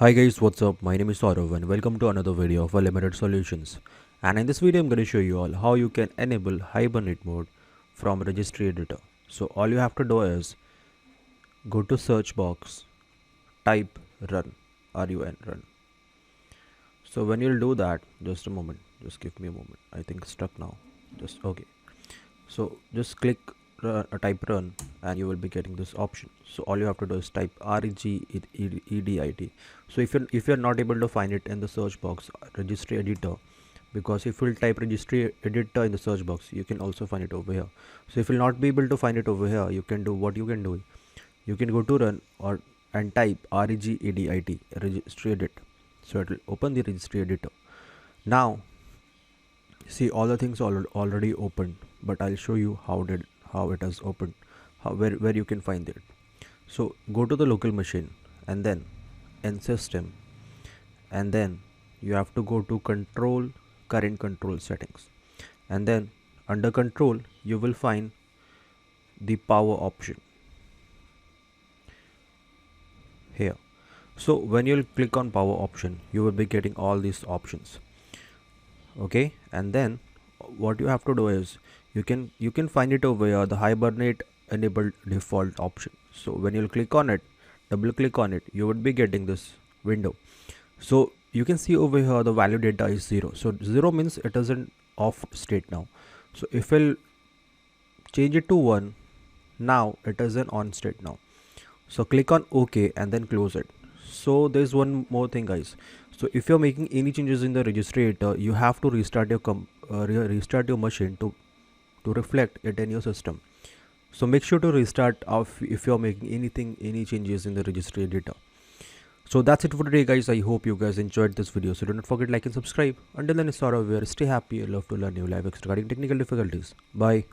Hi guys, what's up? My name is Saurav and welcome to another video of Limited Solutions. And in this video, I'm going to show you all how you can enable Hibernate mode from Registry Editor. So all you have to do is go to search box, type run, run, run. So when you'll do that, just a moment, just give me a moment. I think it's stuck now. Just okay. So just click type run and you will be getting this option. So all you have to do is type regedit. So if you're not able to find it in the search box, registry editor, because if you'll type registry editor in the search box, you can also find it over here. So if you'll not be able to find it over here, you can do what you can do. You can go to run or and type regedit registry edit. So it will open the registry editor. Now see, all the things are already opened, but I'll show you how it has opened, where you can find it. So go to the local machine and then in system, and then you have to go to current control settings, and then under control you will find the power option here. So when you'll click on power option, you will be getting all these options. Okay, and then what you have to do is you can find it over here, the Hibernate enabled default option. So when you'll click on it, double click on it, you would be getting this window. So you can see over here the value data is 0. So 0 means it is in off state now. So if we'll change it to 1, now it is in on state now. So click on OK and then close it. So there's one more thing, guys. So if you're making any changes in the registry editor, you have to restart your machine to reflect it in your system. So make sure to restart if you're making any changes in the registry editor. So that's it for today, guys. I hope you guys enjoyed this video. So do not forget like and subscribe. Until then, it's Saurav here. Stay happy. I love to learn new life hacks regarding technical difficulties. Bye.